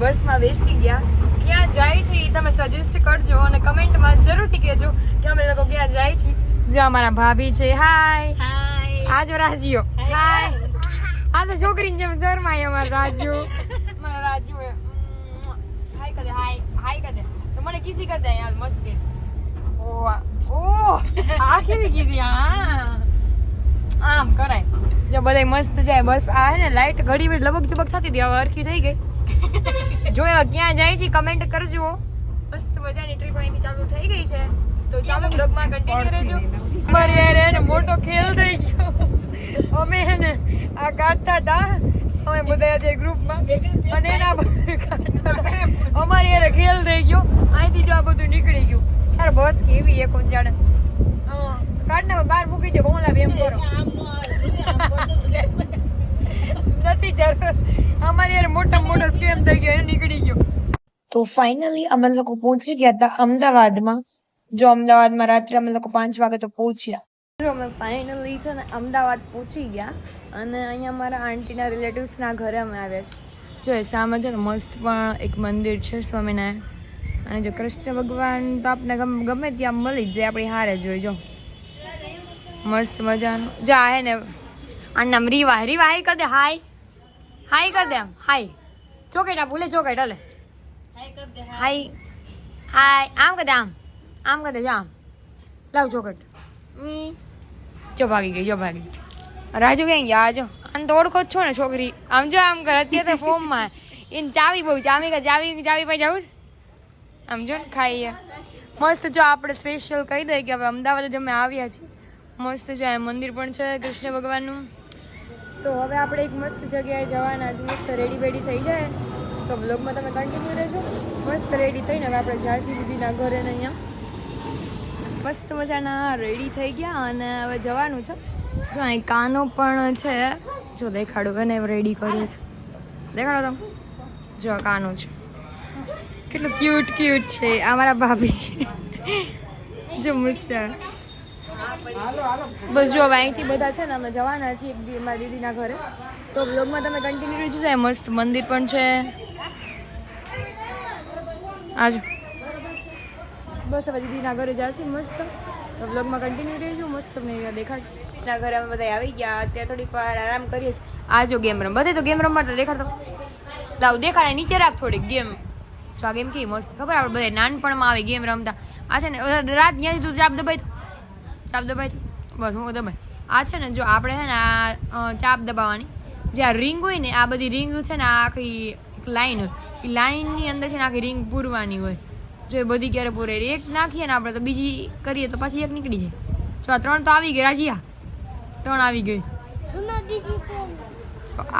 બસમાં બેસી ગયા. ક્યાં જાય છે એ તમે સજેસ્ટ કરજો અને કમેન્ટમાં જરૂરથી કહેજો કે અમે લોકો ક્યાં જાય છે. જો અમારા ભાભી છે. હાય આ જો રાજીઓ. હાય આ તો છોકરીની જેમ શરમાય અમારો રાજુ. મારો રાજુ હાય કરે હાય કરે તો મને કિસી કર દે યાર મસ્તી. ઓ આ કેવી કીધી આમ કરાય. જો બધા મસ્ત જાય બસ. આ હે ને લાઈટ ઘડી વી લબક જબક થતી હતી હવે હરખી થઈ ગઈ. જો ક્યાં જાય છે કમેન્ટ કરજો. મસ્ત મજાની ટ્રીપ અહીંથી ચાલુ થઈ ગઈ છે તો ચાલો બ્લોગમાં કન્ટિન્યુ રહેજો. અમારે યાર એને મોટો ખેલ થઈ ગયો. અમે હે ને આ કાઢતા હતા અમે બધા આજે ગ્રુપમાં અને એના અમારે યાર ખેલ થઈ ગયો. અહીંથી જો આ બધું નીકળી ગયું. યાર બસ કેવી એ કોણ જાણે. કાઢને બહાર મૂકી દો કોણ લાવે એમ કરો. નથી જરૂર. અમારે યાર મોટા મોટો સ્કેમ થઈ ગયો એને નીકળી ગયો. તો ફાઇનલી અમે લોકો પહોંચી ગયા હતા અમદાવાદમાં. જો અમદાવાદમાં રાત્રે અમે લોકો 5 વાગે તો પહોંચ્યા. જો અમે ફાઇનલી છે ને અમદાવાદ પહોંચી ગયા અને અહીંયા મારા આંટીના રિલેટિવ્સના ઘરે અમે આવ્યા છે. જો સામે છે ને મસ્ત પણ એક મંદિર છે સ્વામિનારાયણ. અને જો કૃષ્ણ ભગવાન તો આપણે ગમે ત્યાં મળી જ જાય આપણી હારે જોઈ. જો મસ્ત મજાનું. જો આ હે ને આનું નામ રીવા. રીવા હાય કર દે. હાય હાય કર દે. આમ હાય ચોકેટ આ ભૂલે ચોકેટ હલે હાય હાય આમ કર દે. આમ કર દે. જો આમ લાવ ચોકેટ. જો ભાગી ગઈ. જો ભાગી. રાજુ ક્યાં ગયા? જો આને તો ઓળખો જ છો ને છોકરી. આમ જો આમ કર. અત્યારે તો ફોર્મમાં એને ચાવી બહુ ચાવી ચાવી પાસે જવું. આમ જો ને ખાઈએ મસ્ત. જો આપણે સ્પેશિયલ કહી દઈએ કે હવે અમદાવાદ જ અમે આવ્યા છીએ. મસ્ત જો આ મંદિર પણ છે કૃષ્ણ ભગવાનનું. તો હવે આપણે એક મસ્ત જગ્યાએ જવાના છે. મસ્ત રેડી બેડી થઈ જાય તો બ્લોગમાં તમે કન્ટિન્યુ રહેજો. મસ્ત રેડી થઈને હવે આપણે ઝાંસી દીદીના ઘરે ને અહીંયા મસ્ત મજાના રેડી થઈ ગયા અને હવે જવાનું છે. જો અહીં કાનો પણ છે. જો દેખાડો એને રેડી કર્યું છે. દેખાડો તમે. જો કાનો છે કેટલું ક્યુટ ક્યુટ છે. આ મારા ભાભી છે. જો મસ્ત. બસ જો હવે અહીંથી બધા છે ને અમે જવાના છીએ મારી દીદીના ઘરે. તો બ્લોગમાં તમે કન્ટિન્યુ રહેજો. જાય મસ્ત મંદિર પણ છે. આજ બસ હવે દીદીના ઘરે જશે મસ્ત. તો બ્લોગમાં કન્ટિન્યુ રહેજો. મસ્ત તમને દેખાડશે. એના ઘરે અમે બધા આવી ગયા. અત્યારે થોડીક વાર આરામ કરીએ છીએ. આ જો ગેમ રમ બધે તો ગેમ રમવા તો દેખાડતો લાવ દેખાડે. નીચે રાખ થોડીક ગેમ. જો આ ગેમ કેવી મસ્ત ખબર આપણે બધા નાનપણમાં આવી ગેમ રમતા. આ છે ને રાત ત્યાંથી તું ચાપ દબાઈ બસ હું દબાઈ. આ છે ને જો આપણે છે ને આ ચાપ દબાવવાની જે આ રિંગ હોય ને આ બધી રિંગ છે ને આ આખી લાઈન હોય. એ લાઈનની અંદર છે ને આખી રિંગ પૂરવાની હોય. જો એ બધી ક્યારે પૂરે એક નાખીએ ને આપણે તો બીજી કરીએ તો પાછી એક નીકળી જાય. જો આ 3 તો આવી ગઈ. રાજીયા 3 આવી ગઈ.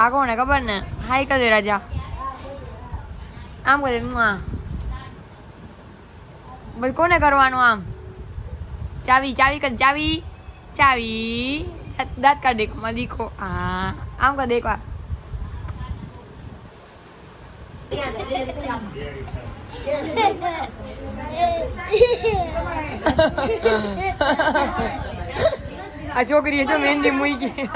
આ કોને ખબર ને. હાય કરે રાજા. આમ કરે. બસ કોને કરવાનું આમ. ચાવી કર. ચાવી દાંત કાઢ દેખો માં દીખો. હા આમ કર દેખવા. આ છોકરીએ જો મહેંદી મૂકી.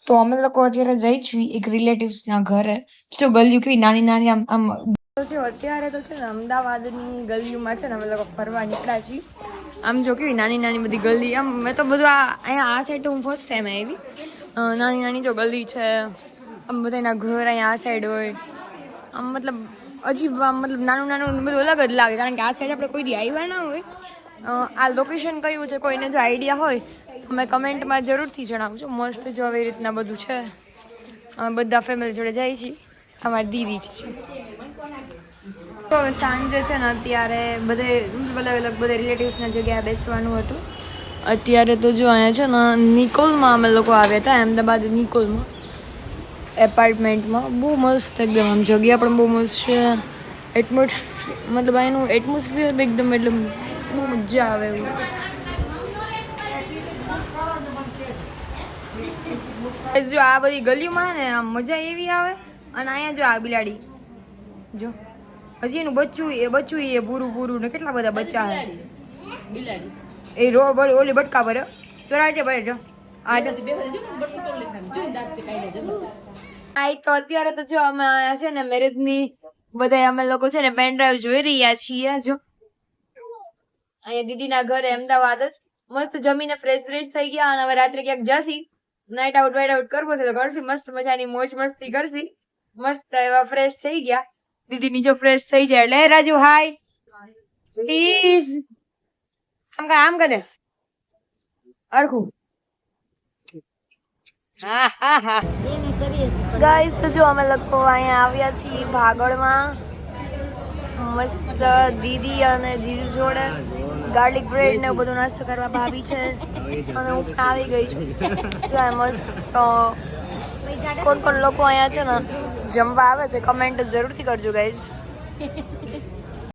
તો અમે લોકો અત્યારે જઈ છીએ એક રિલેટિવ્સના ઘરે. જો ગલીઓ કેવી નાની નાની આમ જો અત્યારે તો છે ને અમદાવાદની ગલીઓમાં છે ને અમે લોકો ફરવા નીકળ્યા છીએ. આમ જો કેવી નાની નાની બધી ગલી. આમ મેં તો બધું અહીંયા આ સાઈડ હું ફર્સ્ટ ટાઈમ આવી. નાની નાની જો ગલી છે. આમ બધાના ઘર અહીંયા આ સાઈડ હોય. આમ મતલબ અજીબ આમ મતલબ નાનું નાનું બધું અલગ જ લાગે કારણ કે આ સાઈડ આપણે કોઈ દી આવ્યા ના હોય. આ લોકેશન કયું છે કોઈને જો આઈડિયા હોય તો મેં કમેન્ટમાં જરૂરથી જણાવજો. મસ્ત જો આવી રીતના બધું છે. બધા ફેમિલી જોડે જાય છે. અમારી દીદી છે. તો સાંજે છે ને અત્યારે બધે અલગ અલગ બધા રિલેટિવ્સના જગ્યાએ બેસવાનું હતું. અત્યારે તો જો અહીંયા છે ને નિકોલમાં અમે લોકો આવ્યા હતા. અમદાવાદ નિકોલમાં એપાર્ટમેન્ટમાં. બહુ મસ્ત એકદમ આમ જગ્યા પણ બહુ મસ્ત છે. મતલબ એનું એટમોસ્ફિયર એકદમ એટલે બહુ મજા આવે એવું. જો આ બધી ગલીઓમાં ને આમ મજા એવી આવે. અને અહીંયા જો આ બિલાડી જો હજી એનું બચ્ચું એ પૂરું ને કેટલા બધા બચ્ચા છે. એ રો બોલી ઓલી બટકા ભરે તો રાજે ભરે જો આ જો આ તો અત્યારે તો જો અમે આયા છે ને મેરેજ ની બધા અમે લોકો છે ને પેનડ્રાઈવ જોઈ રહ્યા છીએ જો અહીંયા દીદીના ઘરે અમદાવાદ જ મસ્ત જમીને ફ્રેશ થઈ ગયા અને હવે રાત્રે ક્યાંક જશી નાઇટ આઉટ કરવો છે તો કરશી મસ્ત મજાની મોજ મસ્તી કરશી મસ્ત એવા ફ્રેશ થઈ ગયા દીદીની જો ફ્રેશ થઈ જાય એટલે રાજુ હાય આમ કરે અરખું ગાઈસ તો જો અમે લોકો અહીંયા આવ્યા છીએ ભાગળમાં મસ્ત દીદી અને જીજુ જોડે ગાર્લિક બ્રેડ ને બધું નાસ્તો કરવા ભાભી છે અને હું પણ આવી ગઈ છું જો મસ્ત કોણ લોકો અહીંયા છે ને જમવા આવે છે કમેન્ટ જરૂરથી કરજો ગાઈઝ